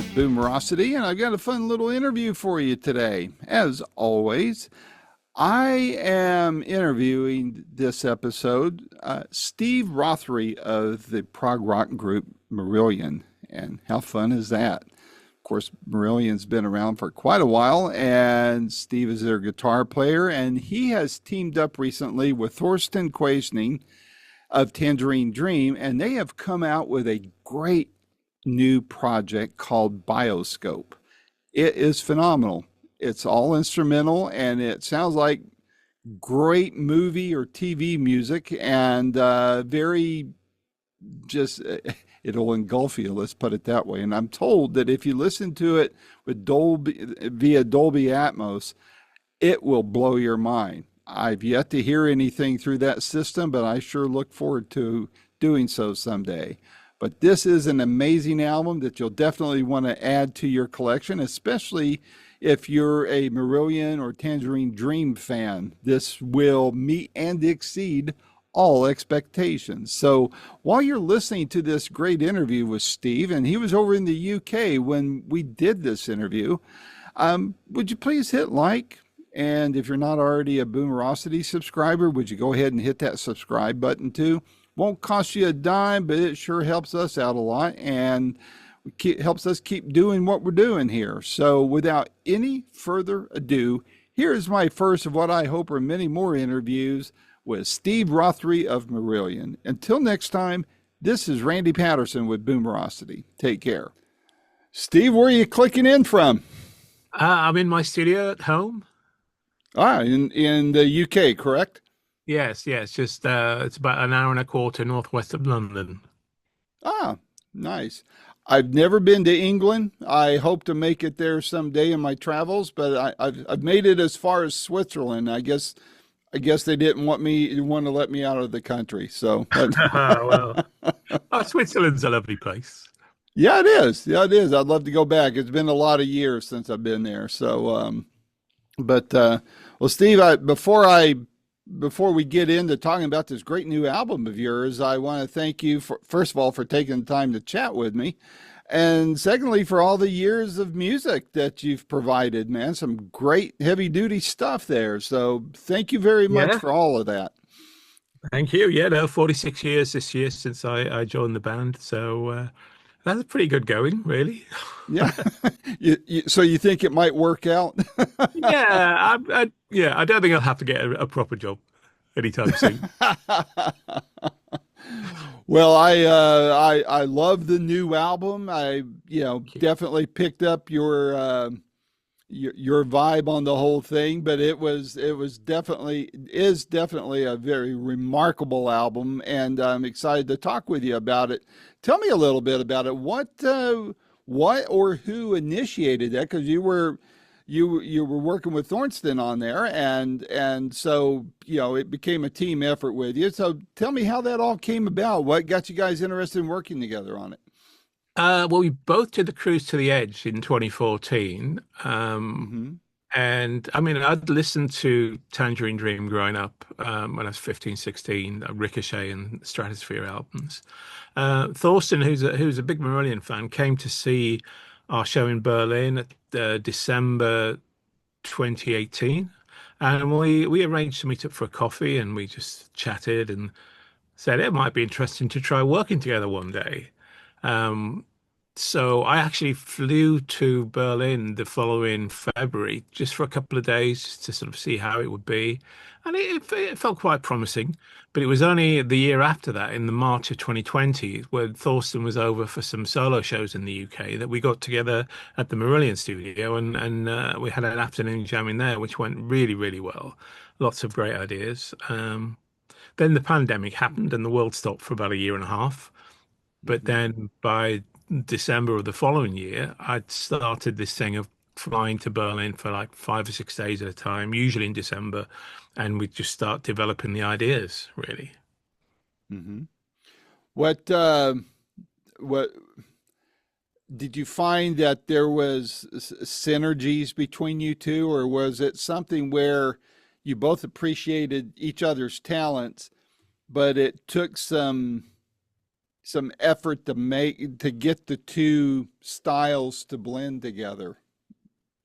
with Boomerocity, and I've got a fun little interview for you today. As always, I am interviewing this episode Steve Rothery of the prog rock group Marillion. And how fun is that? Of course, Marillion's been around for quite a while, and Steve is their guitar player, and he has teamed up recently with Thorsten Quaeschning of Tangerine Dream, and they have come out with a great new project called Bioscope. It is phenomenal. It's all instrumental, and it sounds like great movie or TV music, and very just it'll engulf you, let's put it that way. And I'm told that if you listen to it with via Dolby Atmos, it will blow your mind. I've yet to hear anything through that system, but I sure look forward to doing so someday. But this is an amazing album that you'll definitely want to add to your collection, especially if you're a Marillion or Tangerine Dream fan. This will meet and exceed all expectations. So while you're listening to this great interview with Steve, and he was over in the UK when we did this interview, would you please hit like? And if you're not already a Boomerocity subscriber, would you go ahead and hit that subscribe button too? Won't cost you a dime, but it sure helps us out a lot, and helps us keep doing what we're doing here. So without any further ado, here's my first of what I hope are many more interviews with Steve Rothery of Marillion. Until next time, this is Randy Patterson with Boomerocity. Take care. Steve, where are you clicking in from? I'm in my studio at home. In the UK, correct? Yes, just it's about an hour and a quarter northwest of London. Nice. I've never been to England. I hope to make it there someday in my travels, but I've made it as far as Switzerland. I guess they didn't want to let me out of the country. So, well, Switzerland's a lovely place. Yeah, it is. I'd love to go back. It's been a lot of years since I've been there. So, well, Steve, before we get into talking about this great new album of yours, I want to thank you first of all for taking the time to chat with me, and secondly for all the years of music that you've provided, man. Some great heavy duty stuff there. So thank you very much for all of that. Thank you. Yeah, no, 46 years this year since I joined the band. So that's pretty good going, really. Yeah. So you think it might work out? Yeah, I don't think I'll have to get a proper job anytime soon. Well, I love the new album. I definitely picked up your vibe on the whole thing, but is definitely a very remarkable album, and I'm excited to talk with you about it. Tell me a little bit about it. What or who initiated that? Because you were working with Thorsten on there, and so it became a team effort with you. So tell me how that all came about. What got you guys interested in working together on it? Well, we both did the Cruise to the Edge in 2014. And I mean, I'd listened to Tangerine Dream growing up when I was 15, 16, Ricochet and Stratosphere albums. Thorsten, who's a big Marillion fan, came to see our show in Berlin at December 2018. And we arranged to meet up for a coffee, and we just chatted and said it might be interesting to try working together one day. So I actually flew to Berlin the following February just for a couple of days to sort of see how it would be. And it felt quite promising. But it was only the year after that, in the March of 2020, when Thorsten was over for some solo shows in the UK, that we got together at the Marillion studio, and we had an afternoon jam in there, which went really, really well. Lots of great ideas. Then the pandemic happened and the world stopped for about a year and a half. But then by December of the following year, I'd started this thing of flying to Berlin for like 5 or 6 days at a time, usually in December, and we'd just start developing the ideas, really. What did you find that there was synergies between you two, or was it something where you both appreciated each other's talents, but it took some some effort to get the two styles to blend together?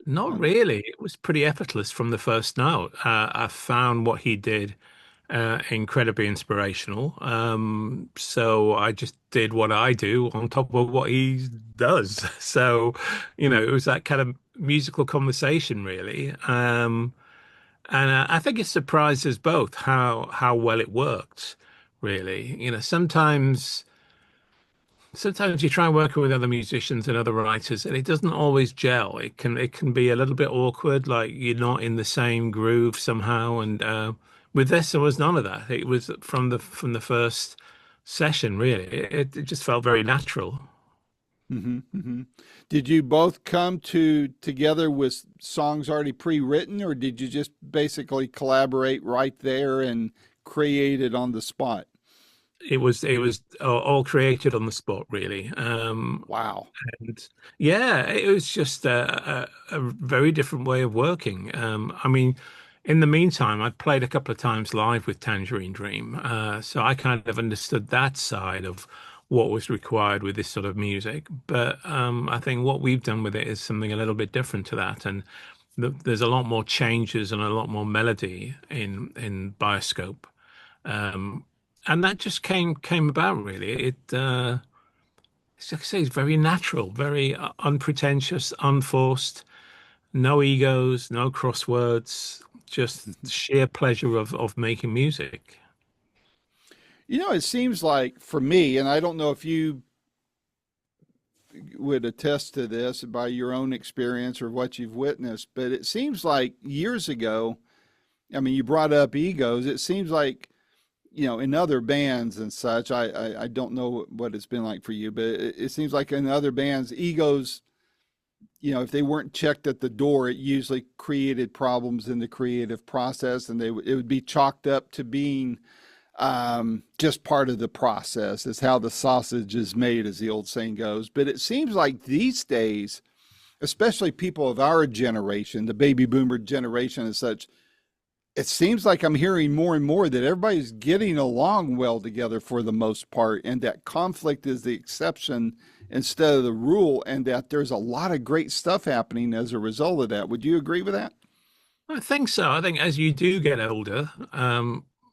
Not On really. It was pretty effortless from the first note. I found what he did incredibly inspirational. So I just did what I do on top of what he does. So, it was that kind of musical conversation, really. And I think it surprised us both how well it worked, really. Sometimes you try working with other musicians and other writers, and it doesn't always gel. It can be a little bit awkward, like you're not in the same groove somehow. And with this, there was none of that. It was from the first session, really. It just felt very natural. hmm Did you both come together with songs already pre-written, or did you just basically collaborate right there and create it on the spot? It was all created on the spot, really. Wow. And yeah, it was just a very different way of working. I mean, in the meantime, I'd played a couple of times live with Tangerine Dream, so I kind of understood that side of what was required with this sort of music. But I think what we've done with it is something a little bit different to that, and there's a lot more changes and a lot more melody in Bioscope, um, and that just came about really. It's like I say, it's very natural, very unpretentious, unforced, no egos, no crosswords, just sheer pleasure of making music. It seems like for me, and I don't know if you would attest to this by your own experience or what you've witnessed, but it seems like years ago, I mean, you brought up egos. It seems like, in other bands and such, I don't know what it's been like for you, but it seems like in other bands, egos, if they weren't checked at the door, it usually created problems in the creative process, and it would be chalked up to being just part of the process. Is how the sausage is made, as the old saying goes. But it seems like these days, especially people of our generation, the baby boomer generation and such, it seems like I'm hearing more and more that everybody's getting along well together for the most part, and that conflict is the exception instead of the rule, and that there's a lot of great stuff happening as a result of that. Would you agree with that? I think so. I think as you do get older,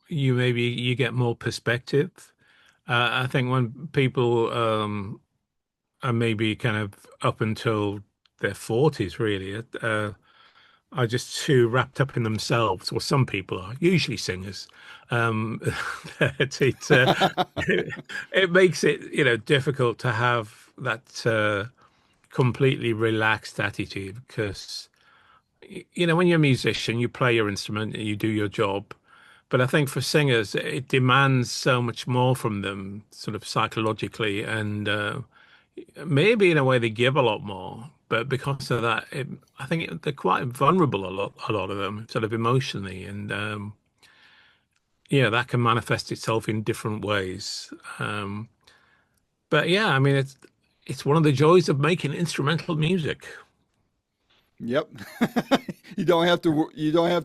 you get more perspective. I think when people are maybe kind of up until their 40s, really, are just too wrapped up in themselves, or some people are, usually singers. Um, that it makes it, difficult to have that completely relaxed attitude because, when you're a musician, you play your instrument, you do your job. But I think for singers, it demands so much more from them, sort of psychologically, and maybe in a way they give a lot more. But because of that, I think they're quite vulnerable a lot of them, sort of emotionally, and yeah, that can manifest itself in different ways. But yeah, I mean, it's one of the joys of making instrumental music. Yep. You don't have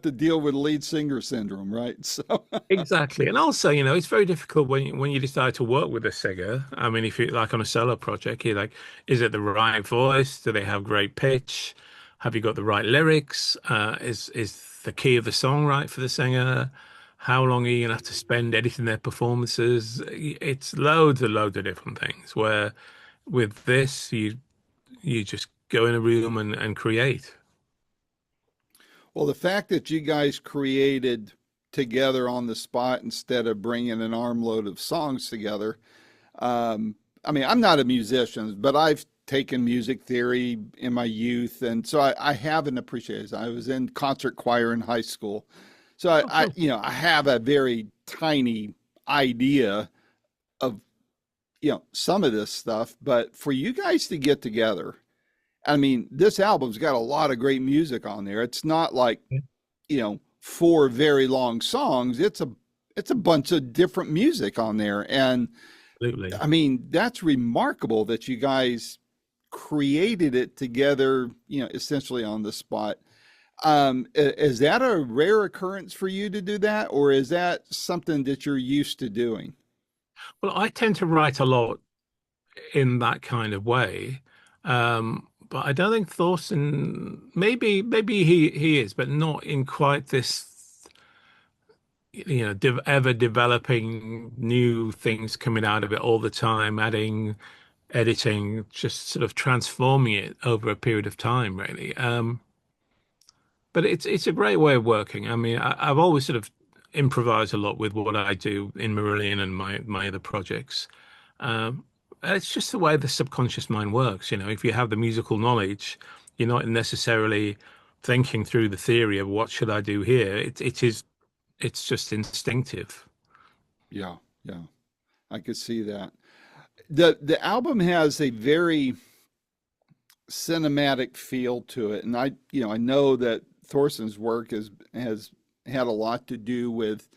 to deal with lead singer syndrome, right? So Exactly. And also, it's very difficult when you decide to work with a singer. I mean, if you like on a solo project, you're like, is it the right voice? Do they have great pitch? Have you got the right lyrics? Is the key of the song right for the singer? How long are you gonna have to spend editing their performances? It's loads and loads of different things. Where with this, you just go in a room and create. well, the fact that you guys created together on the spot instead of bringing an armload of songs together. I mean, I'm not a musician, but I've taken music theory in my youth, and so I have an appreciation. I was in concert choir in high school, so Oh, cool. I have a very tiny idea of some of this stuff. But for you guys to get together, I mean, this album's got a lot of great music on there. It's not like four very long songs. It's a bunch of different music on there, and Absolutely. I mean, that's remarkable that you guys created it together, essentially on the spot. Is that a rare occurrence for you to do that, or is that something that you're used to doing? Well, I tend to write a lot in that kind of way. But I don't think Thorsten, maybe he is, but not in quite this, ever developing new things coming out of it all the time, adding, editing, just sort of transforming it over a period of time, really. But it's a great way of working. I mean, I've always sort of improvised a lot with what I do in Marillion and my other projects. It's just the way the subconscious mind works. If you have the musical knowledge, you're not necessarily thinking through the theory of what should I do here. It's just instinctive. Yeah, yeah, I could see that. The album has a very cinematic feel to it, and I know that Thorsten's work has had a lot to do with,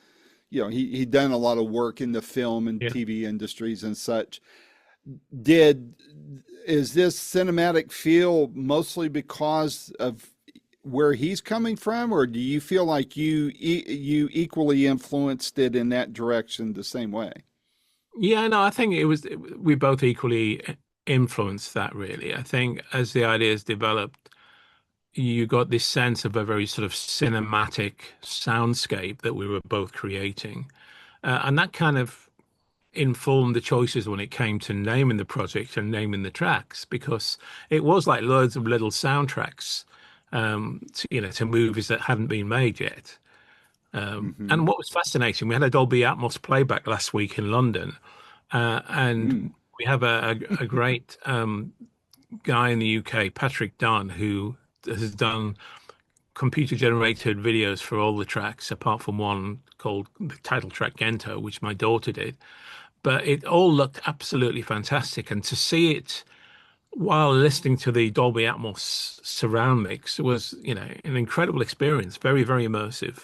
he done a lot of work in the film and Yeah. TV industries and such. Did is this cinematic feel mostly because of where he's coming from, or do you feel like you equally influenced it in that direction the same way? Yeah, no, I think we both equally influenced that really. I think as the ideas developed, you got this sense of a very sort of cinematic soundscape that we were both creating. And that kind of informed the choices when it came to naming the project and naming the tracks, because it was like loads of little soundtracks, to movies that hadn't been made yet. Hmm. And what was fascinating, we had a Dolby Atmos playback last week in London, and Mm. we have a great guy in the UK, Patrick Dunn, who has done computer generated videos for all the tracks apart from one called the title track Gento, which my daughter did. But it all looked absolutely fantastic. And to see it while listening to the Dolby Atmos surround mix was, an incredible experience. Very, very immersive.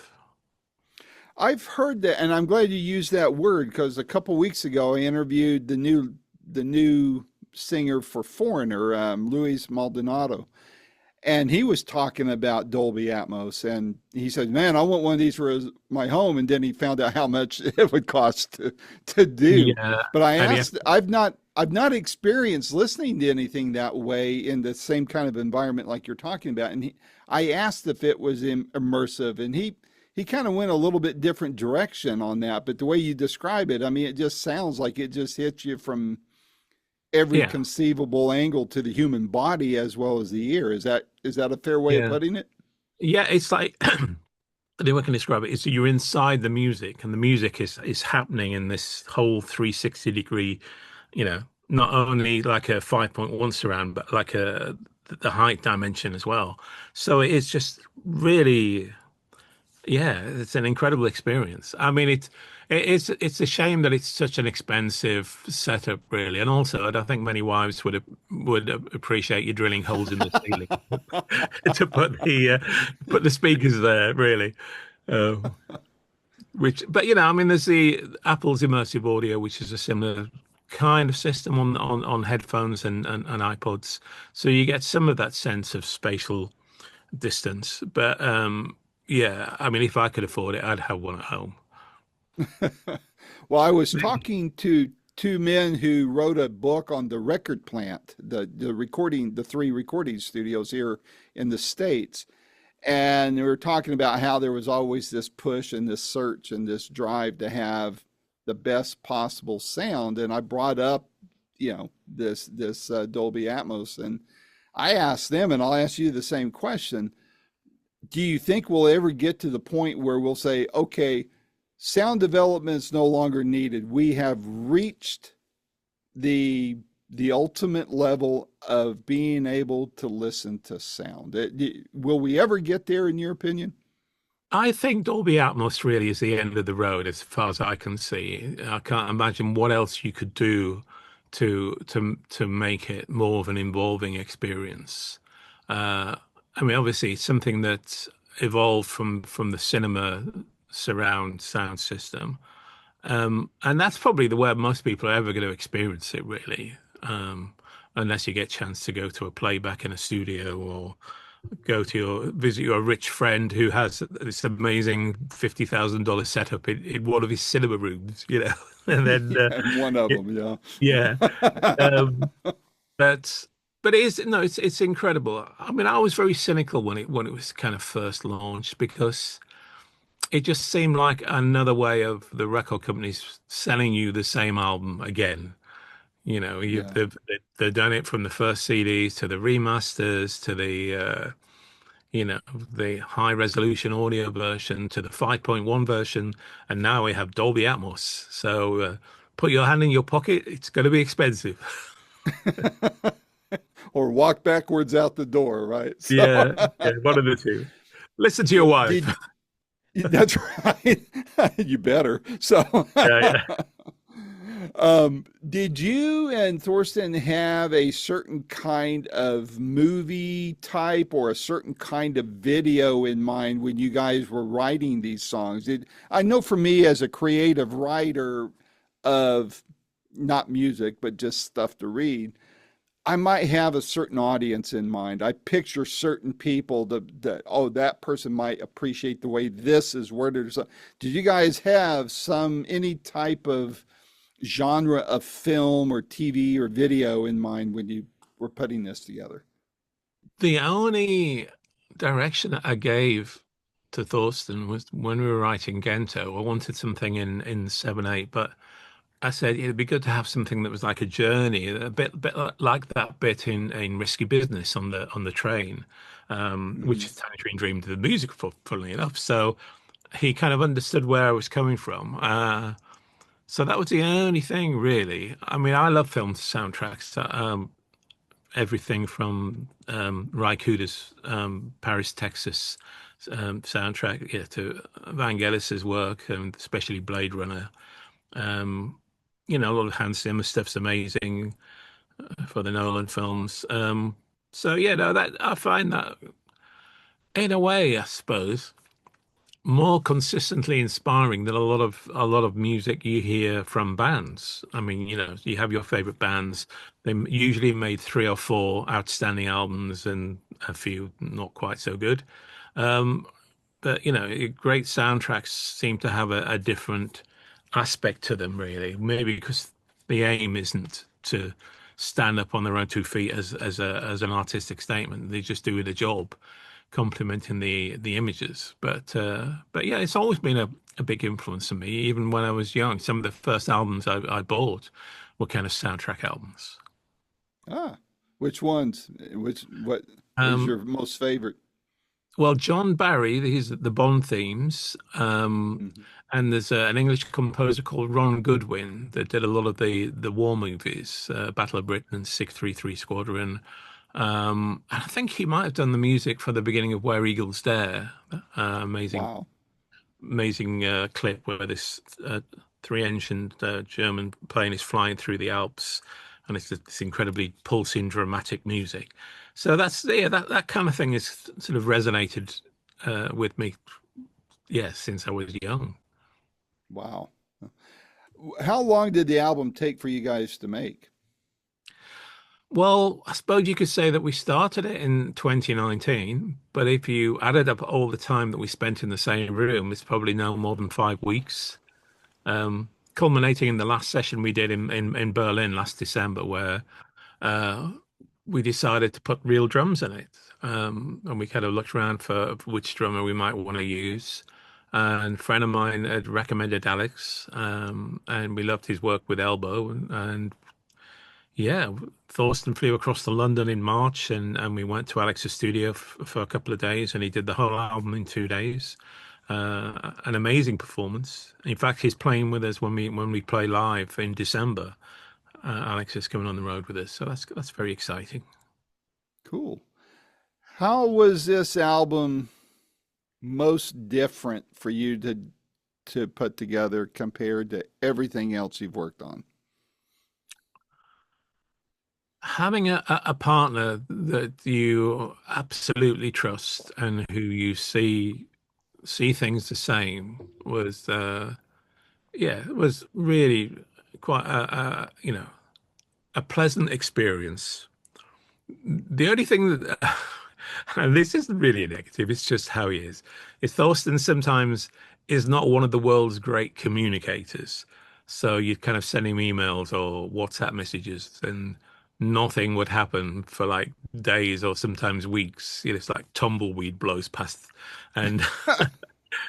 I've heard that, and I'm glad you used that word because a couple weeks ago I interviewed the new singer for Foreigner, Luis Maldonado, and he was talking about Dolby Atmos, and he said, "Man, I want one of these for my home." And then he found out how much it would cost to do. Yeah. But I And yeah, asked, I've not experienced listening to anything that way in the same kind of environment like you're talking about. And I asked if it was immersive, and he kind of went a little bit different direction on that. But the way you describe it, I mean, it just sounds like it just hits you from every yeah, conceivable angle to the human body as well as the ear. Is that a fair way of yeah. putting it? Yeah, it's like the way I can describe it is you're inside the music and the music is happening in this whole 360-degree, not only like a 5.1 surround, but like the height dimension as well. So it is just really, yeah, it's an incredible experience. I mean, it's a shame that it's such an expensive setup, really, and also I don't think many wives would appreciate you drilling holes in the ceiling to put the speakers there, really. Uh, but I mean, there's the Apple's immersive audio, which is a similar kind of system on headphones and iPods, so you get some of that sense of spatial distance. But yeah, I mean, if I could afford it, I'd have one at home. Well, I was talking to two men who wrote a book on the record plant, the three recording studios here in the States. And they were talking about how there was always this push and this search and this drive to have the best possible sound. And I brought up, this Dolby Atmos, and I asked them, and I'll ask you the same question. Do you think we'll ever get to the point where we'll say, okay, sound development is no longer needed. We have reached the ultimate level of being able to listen to sound. Will we ever get there, in your opinion? I think Dolby Atmos really is the end of the road as far as I can see. I can't imagine what else you could do to make it more of an involving experience. Uh, I mean, obviously, it's something that evolved from the cinema surround sound system, and that's probably the way most people are ever going to experience it, really, unless you get a chance to go to a playback in a studio go to visit your rich friend who has this amazing $50,000 setup in one of his cinema rooms, and then Yeah, one of y- them, yeah. yeah, um, but it is no, it's incredible. I mean, I was very cynical when it was kind of first launched because it just seemed like another way of the record companies selling you the same album again. Yeah. They've done it from the first CDs to the remasters to the high resolution audio version to the 5.1 version, and now we have Dolby Atmos. So put your hand in your pocket; it's going to be expensive. Or walk backwards out the door, right? So Yeah, yeah, one of the two. Listen to your wife. did that's right. You better. So Yeah, yeah. did you and Thorsten have a certain kind of movie type or a certain kind of video in mind when you guys were writing these songs? I know for me as a creative writer of not music, but just stuff to read, I might have a certain audience in mind. I picture certain people that oh, that person might appreciate the way this is worded. So, did you guys have any type of genre of film or TV or video in mind when you were putting this together? The only direction that I gave to Thorsten was when we were writing Gento. I wanted something in 7/8, but I said it'd be good to have something that was like a journey, a bit like that bit in Risky Business on the train, which Hmm. is Tangerine Dream to the music, funnily enough. So he kind of understood where I was coming from. So that was the only thing, really. I mean, I love film soundtracks. Everything from Ry Cooder's Paris, Texas soundtrack, yeah, to Vangelis's work, and especially Blade Runner. Um, a lot of Hans Zimmer stuff's amazing for the Nolan films. So yeah, no, that I find that in a way, I suppose, more consistently inspiring than a lot of music you hear from bands. I mean, you have your favorite bands. Usually made three or four outstanding albums and a few not quite so good. Um, but great soundtracks seem to have a different aspect to them, really. Maybe because the aim isn't to stand up on their own 2 feet as an artistic statement. They just do the job, complementing the images. But yeah, it's always been a big influence on me, even when I was young. Some of the first albums I bought were kind of soundtrack albums. Ah, which ones? What is Um, your most favorite? Well, John Barry, he's the Bond themes, Mhm. and there's an English composer called Ron Goodwin that did a lot of the war movies, Battle of Britain and 633 Squadron. And I think he might have done the music for the beginning of Where Eagles Dare. Amazing, Wow. amazing clip where this three-engined German plane is flying through the Alps, and it's this incredibly pulsing, dramatic music. So that's yeah, that kind of thing has sort of resonated with me, yeah, since I was young. Wow. How long did the album take for you guys to make? Well, I suppose you could say that we started it in 2019, but if you added up all the time that we spent in the same room, it's probably no more than 5 weeks. Culminating in the last session we did in Berlin last December, where uh, we decided to put real drums in it. And we kind of looked around for which drummer we might want to use. And a friend of mine had recommended Alex, and we loved his work with Elbow. And yeah, Thorsten flew across to London in March, and we went to Alex's studio for a couple of days, and he did the whole album in 2 days. An amazing performance. In fact, he's playing with us when we play live in December. Alex is coming on the road with us, so that's very exciting. Cool. How was this album most different for you to put together compared to everything else you've worked on? Having a partner that you absolutely trust and who you see things the same was yeah, it was really quite a pleasant experience. The only thing that And this isn't really a negative, it's just how he is. It's Thorsten sometimes is not one of the world's great communicators. So you'd kind of send him emails or WhatsApp messages and nothing would happen for like days or sometimes weeks. You know, it's like tumbleweed blows past and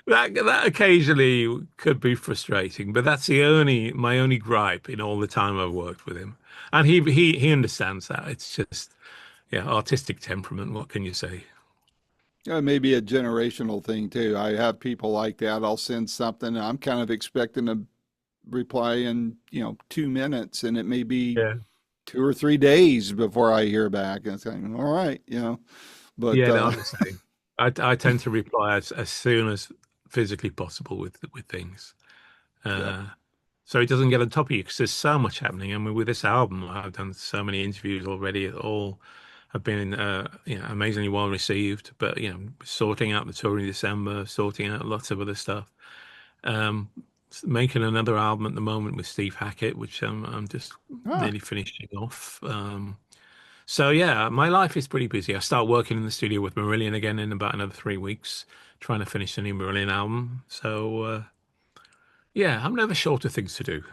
that occasionally could be frustrating, but that's the only my only gripe in all the time I've worked with him. And he understands that. It's just yeah, artistic temperament. What can you say? Maybe a generational thing too. I have people like that. I'll send something. I'm kind of expecting a reply in, 2 minutes, and it may be Yeah. 2 or 3 days before I hear back. And it's like, all right, but Yeah, no, I'm the same. I tend to reply as soon as physically possible with things. yeah, Uh, so it doesn't get on top of you because there's so much happening. I mean, with this album, I've done so many interviews already. All have been, amazingly well received. But sorting out the tour in December, sorting out lots of other stuff. Um, Making another album at the moment with Steve Hackett, which I'm just ah, nearly finishing off. So yeah, my life is pretty busy. I start working in the studio with Marillion again in about another 3 weeks, trying to finish the new Marillion album. So yeah, I'm never short of things to do.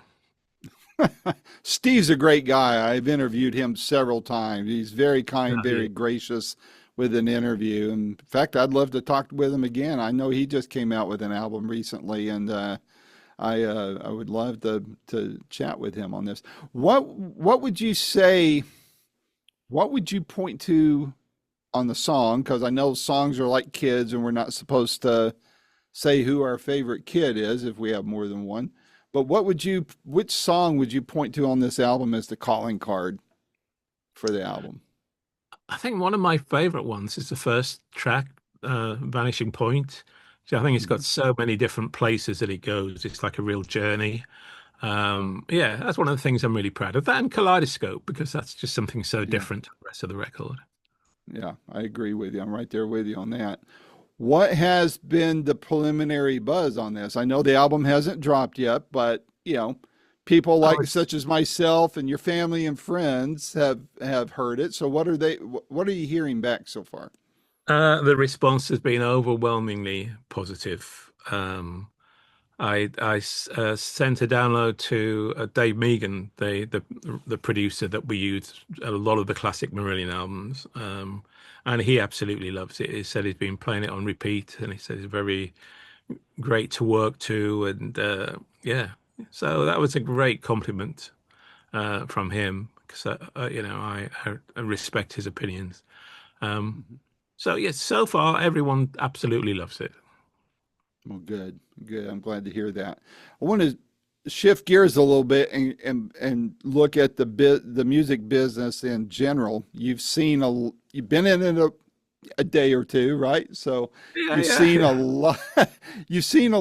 Steve's a great guy. I've interviewed him several times. He's very kind, Oh, yeah. very gracious with an interview. In fact, I'd love to talk with him again. I know he just came out with an album recently, and I would love to chat with him on this. What would you say? What would you point to on the song? Because I know songs are like kids, and we're not supposed to say who our favorite kid is if we have more than one. But which song would you point to on this album as the calling card for the album? I think one of my favorite ones is the first track, Vanishing Point. So I think it's got Mhm. so many different places that it goes. It's like a real journey. Yeah, that's one of the things I'm really proud of. That and Kaleidoscope, because that's just something so Yeah, different to the rest of the record. yeah, I agree with you. I'm right there with you on that. What has been the preliminary buzz on this? I know the album hasn't dropped yet, but people Oh, like it's such as myself and your family and friends have heard it. So what are you hearing back so far? the response has been overwhelmingly positive. I sent a download to Dave Megan, the producer that we use a lot of the classic Marillion albums, and he absolutely loves it. He said he's been playing it on repeat, and he said it's very great to work to, and yeah, so that was a great compliment from him because I respect his opinions. Um, Mhm. so yes, so far everyone absolutely loves it. Well, good, good. I'm glad to hear that. I want to shift gears a little bit and look at the music business in general. You've been in it a day or two, right? So Yeah, you've yeah, seen a yeah, lot. You've seen a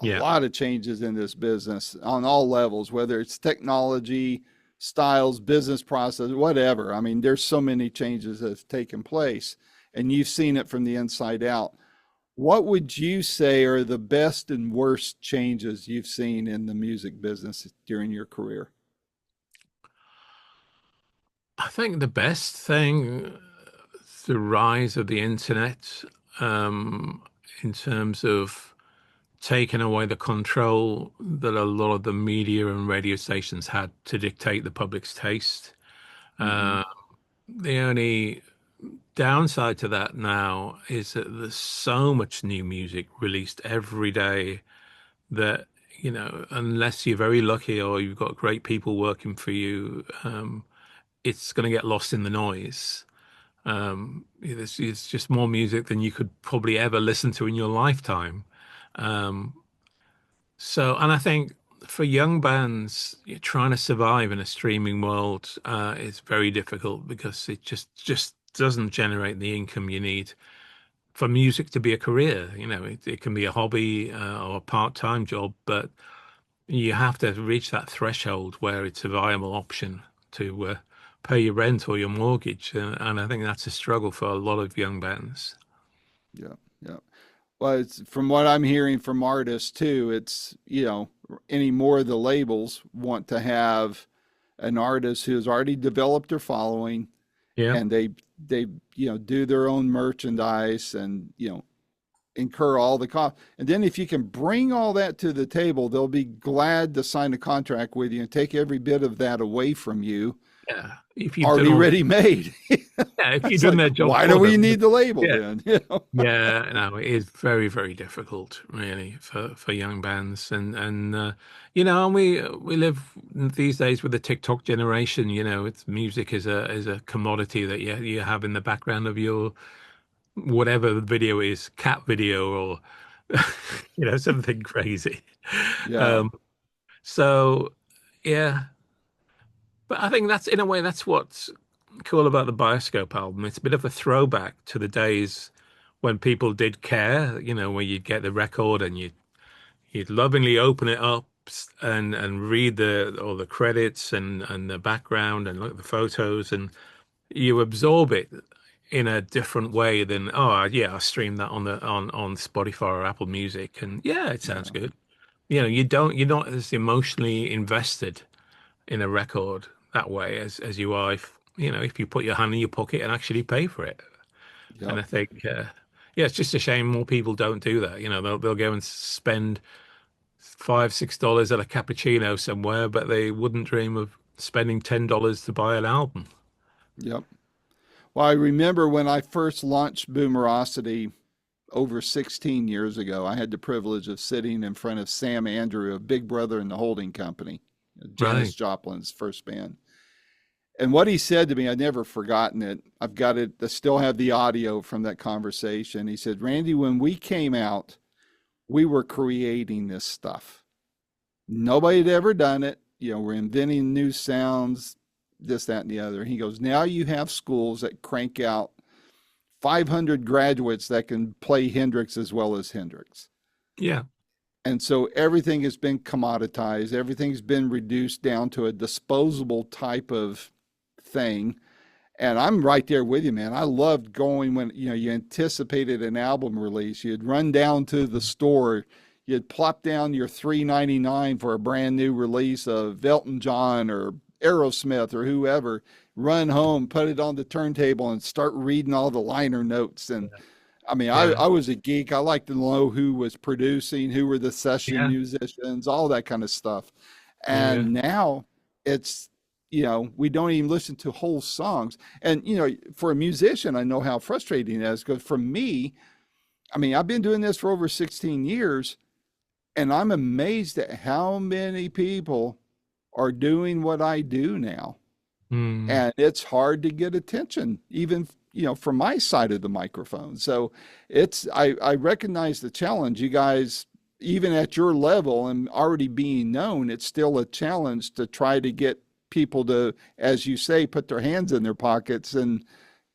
yeah. lot of changes in this business on all levels, whether it's technology, styles, business process, whatever. I mean, there's so many changes that have taken place, and you've seen it from the inside out. What would you say are the best and worst changes you've seen in the music business during your career? I think the best thing, the rise of the internet, um, in terms of taking away the control that a lot of the media and radio stations had to dictate the public's taste. Mm-hmm. Uh, the only downside to that now is that there's so much new music released every day that, unless you're very lucky or you've got great people working for you, it's going to get lost in the noise. It's just more music than you could probably ever listen to in your lifetime. Um, and I think for young bands, you're trying to survive in a streaming world is very difficult because it just doesn't generate the income you need for music to be a career. It can be a hobby or a part-time job, but you have to reach that threshold where it's a viable option to pay your rent or your mortgage. And I think that's a struggle for a lot of young bands. Yeah, yeah. Well, it's from what I'm hearing from artists too, it's, anymore the labels want to have an artist who's already developed their following Yeah. and they do their own merchandise and incur all the cost. And then if you can bring all that to the table, they'll be glad to sign a contract with you and take every bit of that away from you, Yeah. If you've done already all, ready made. yeah, if you've It's done like, their job why do for we them. need the label Yeah. then? Yeah, no, it is very, very difficult, really, for young bands, and we live these days with the TikTok generation. It's music is a commodity that you have in the background of your whatever the video is, cat video or something crazy. Yeah. Um, so yeah, but I think that's in a way that's what's cool about the Bioscope album. It's a bit of a throwback to the days when people did care, where you'd get the record and you'd lovingly open it up and read the all the credits and the background and look at the photos, and you absorb it in a different way than, oh yeah, I streamed that on Spotify or Apple Music, and yeah, it sounds Yeah. good. You're not as emotionally invested in a record that way as you are if you put your hand in your pocket and actually pay for it. And Yep. I think, yeah, it's just a shame more people don't do that. They'll go and spend $5, $6 at a cappuccino somewhere, but they wouldn't dream of spending $10 to buy an album. Yep. Well, I remember when I first launched Boomerocity over 16 years ago, I had the privilege of sitting in front of Sam Andrew of Big Brother and the Holding Company, Janis Right. Joplin's first band. And what he said to me, I've never forgotten it. I've got it, I still have the audio from that conversation. He said, Randy, when we came out, we were creating this stuff. Nobody had ever done it. We're inventing new sounds, this, that, and the other. He goes, now you have schools that crank out 500 graduates that can play Hendrix as well as Hendrix. Yeah. And so everything has been commoditized. Everything's been reduced down to a disposable type of thing. And I'm right there with you, man. I loved going when, you anticipated an album release. You'd run down to the store, you'd plop down your $3.99 for a brand new release of Elton John or Aerosmith or whoever, run home, put it on the turntable and start reading all the liner notes. And I mean, Yeah. I was a geek. I liked to know who was producing, who were the session Yeah. musicians, all that kind of stuff. Yeah. And now it's, we don't even listen to whole songs. And, for a musician, I know how frustrating that is, because for me, I mean, I've been doing this for over 16 years, and I'm amazed at how many people are doing what I do now. Mm. And it's hard to get attention, even, from my side of the microphone. So I recognize the challenge. You guys, even at your level and already being known, it's still a challenge to try to get people to, as you say, put their hands in their pockets and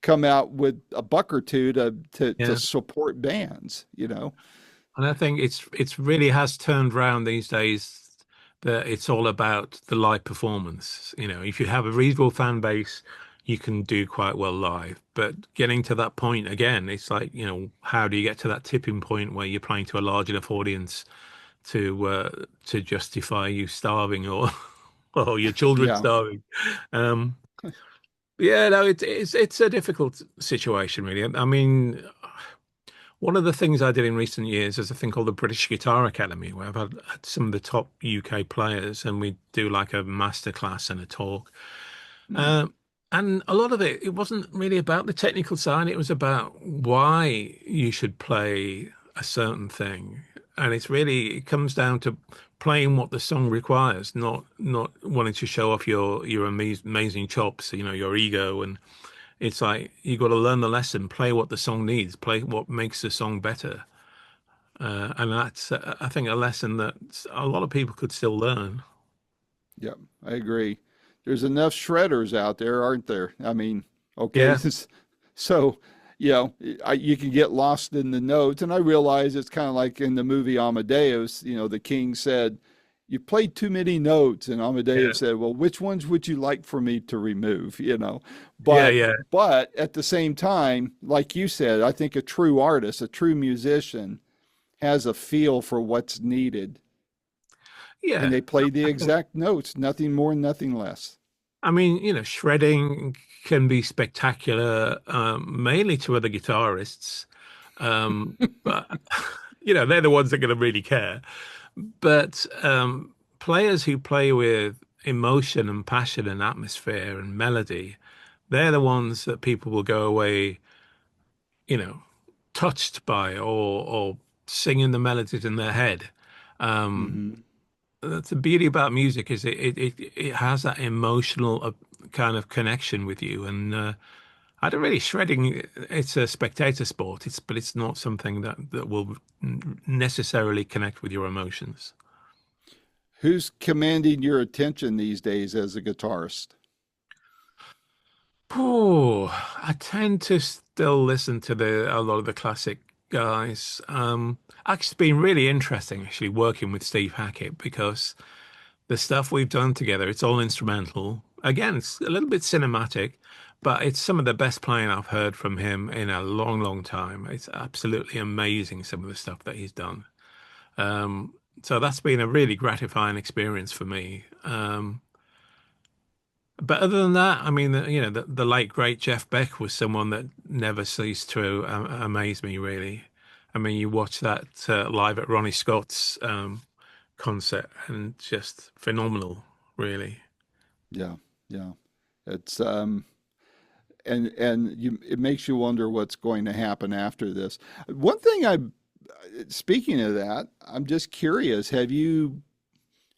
come out with a buck or two to Yeah. support bands. And I think it's really has turned around these days that it's all about the live performance. If you have a reasonable fan base, you can do quite well live. But getting to that point again, it's like, how do you get to that tipping point where you're playing to a large enough audience to justify you starving or or your children Yeah. starving? Um, yeah, no, it's a difficult situation, really. I mean, one of the things I did in recent years is a thing called the British Guitar Academy, where I've had some of the top UK players, and we do like a masterclass and a talk. Hmm. Um, and a lot of it wasn't really about the technical side. It was about why you should play a certain thing. And it comes down to playing what the song requires, not wanting to show off your amazing chops, your ego. And it's like you got to learn the lesson, play what the song needs, play what makes the song better. And that's, I think, a lesson that a lot of people could still learn. Yep, I agree. There's enough shredders out there, aren't there? I mean, okay, Yeah, so you can get lost in the notes, and I realize it's kind of like in the movie Amadeus. The king said, "You played too many notes," and yeah, Amadeus said, "Well, which ones would you like for me to remove?" yeah, But yeah, but at the same time, like you said, I think a true artist, a true musician, has a feel for what's needed, and yeah. they play the exact notes, nothing more, nothing less. I mean, shredding can be spectacular, mainly to other guitarists. But they're the ones that are going to really care. But players who play with emotion and passion and atmosphere and melody, they're the ones that people will go away, you know, touched by or singing the melodies in their head. Um, Hmm. that's the beauty about music is it has that emotional kind of connection with you. And I don't really shredding. It's a spectator sport. But it's not something that will necessarily connect with your emotions. Who's commanding your attention these days as a guitarist? Oh, I tend to still listen to a lot of the classic guys. Actually, it's been really interesting actually working with Steve Hackett because the stuff we've done together, it's all instrumental. Again, it's a little bit cinematic, but it's some of the best playing I've heard from him in a long, long time. It's absolutely amazing some of the stuff that he's done. Um, so that's been a really gratifying experience for me. But other than that, I mean, the late great Jeff Beck was someone that never ceased to amaze me, really. I mean, you watch that live at Ronnie Scott's concert, and just phenomenal, really. Yeah, yeah. It's and it makes you wonder what's going to happen after this. One thing speaking of that, I'm just curious,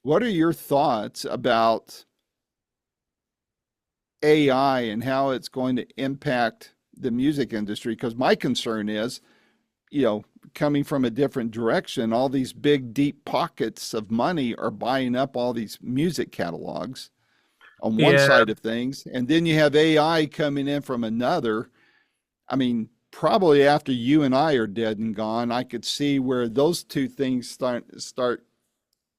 what are your thoughts about AI and how it's going to impact the music industry? Because my concern is, you know, coming from a different direction, all these big, deep pockets of money are buying up all these music catalogs on one Yeah, side of things. And then you have AI coming in from another. I mean, probably after you and I are dead and gone, I could see where those two things start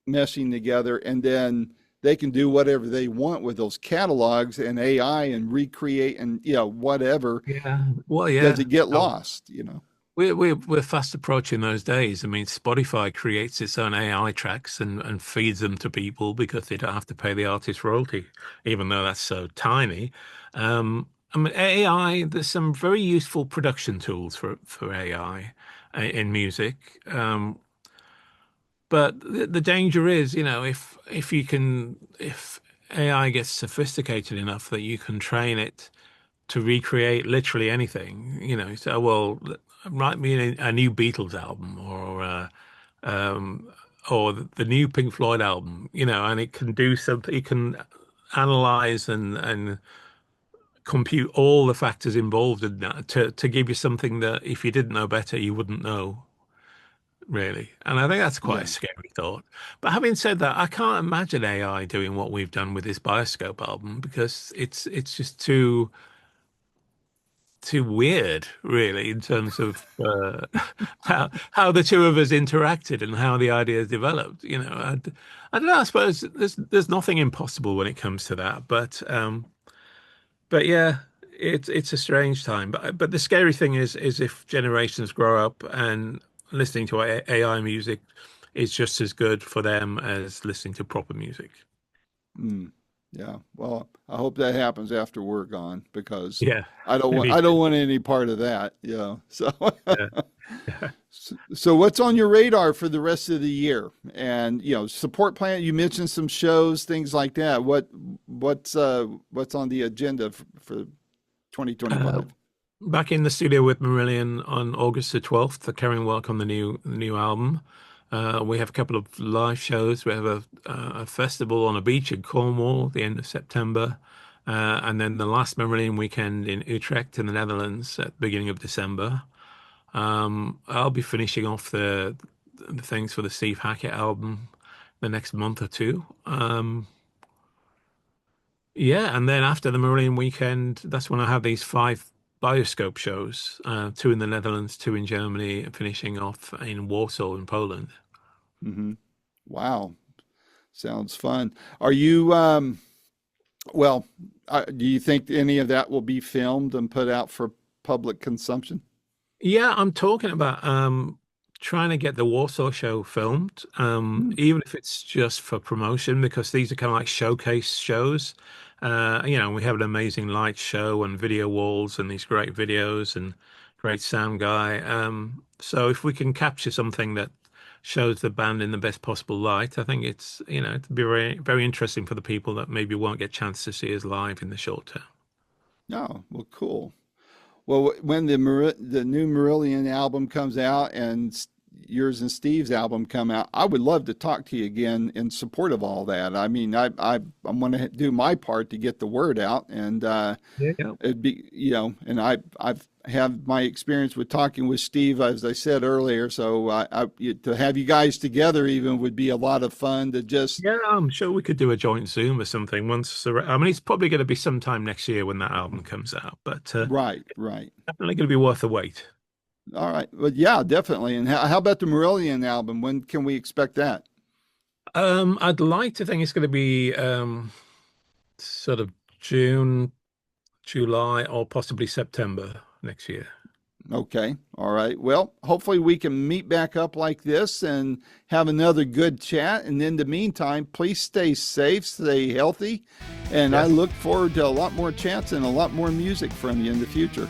meshing together, and then they can do whatever they want with those catalogs and AI and recreate and whatever. yeah. Well, Does yeah. it get Oh, lost? we're fast approaching those days. I mean, Spotify creates its own AI tracks and feeds them to people because they don't have to pay the artist royalty, even though that's so tiny. I mean, AI, there's some very useful production tools for AI in music. But the danger is, if AI gets sophisticated enough that you can train it to recreate literally anything, so well, write me a new Beatles album um, or the new Pink Floyd album, and it can do something. It can analyze and compute all the factors involved in that to give you something that if you didn't know better, you wouldn't know really. And I think that's quite a Yeah. scary thought. But having said that, I can't imagine AI doing what we've done with this Bioscope album because it's just too weird, really, in terms of how the two of us interacted and how the ideas developed. I don't know. I suppose there's nothing impossible when it comes to that, but yeah, it's a strange time. But the scary thing is if generations grow up and listening to AI music is just as good for them as listening to proper music. Mm, yeah. Well, I hope that happens after we're gone because Yeah, I don't want me I don't too. want any part of that. So Yeah. so what's on your radar for the rest of the year? And support plan. You mentioned some shows, things like that. What's on the agenda for Uh, 2025? Back in the studio with Marillion on August the 12th, carrying work on the new album. We have a couple of live shows. We have a festival on a beach in Cornwall at the end of September, and then the last Marillion weekend in Utrecht in the Netherlands at the beginning of December. I'll be finishing off the things for the Steve Hackett album the next month or two. Yeah, and then after the Marillion weekend, that's when I have these five Bioscope shows, two in the Netherlands, two in Germany, and finishing off in Warsaw in Poland. Hmm. Wow, sounds fun. Are you well? Do you think any of that will be filmed and put out for public consumption? Yeah, I'm talking about trying to get the Warsaw show filmed, Hmm. even if it's just for promotion, because these are kind of like showcase shows. You know, we have an amazing light show and video walls and these great videos and great sound guy. So if we can capture something that shows the band in the best possible light, I think it's, you know, it'd be very, very interesting for the people that maybe won't get a chance to see us live in the short term. Oh, well, cool. Well, when the new Marillion album comes out and yours and Steve's album come out, I would love to talk to you again in support of all that. I mean, I'm going to do my part to get the word out, and Yeah. it'd be, you know, and I've have my experience with talking with Steve, as I said earlier. So to have you guys together even would be a lot of fun to just. Yeah, I'm sure we could do a joint Zoom or something once. I mean, it's probably going to be sometime next year when that album comes out, but Right, right. definitely going to be worth the wait. All right. Well, yeah, definitely. And how about the Marillion album? When can we expect that? I'd like to think it's going to be sort of June, July, or possibly September next year. Okay. All right. Well, hopefully we can meet back up like this and have another good chat. And in the meantime, please stay safe, stay healthy. And I Yes. look forward to a lot more chats and a lot more music from you in the future.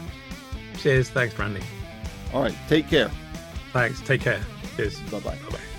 Cheers. Thanks, Brandy. All right. Take care. Thanks. Take care. Cheers. Bye bye. Bye-bye.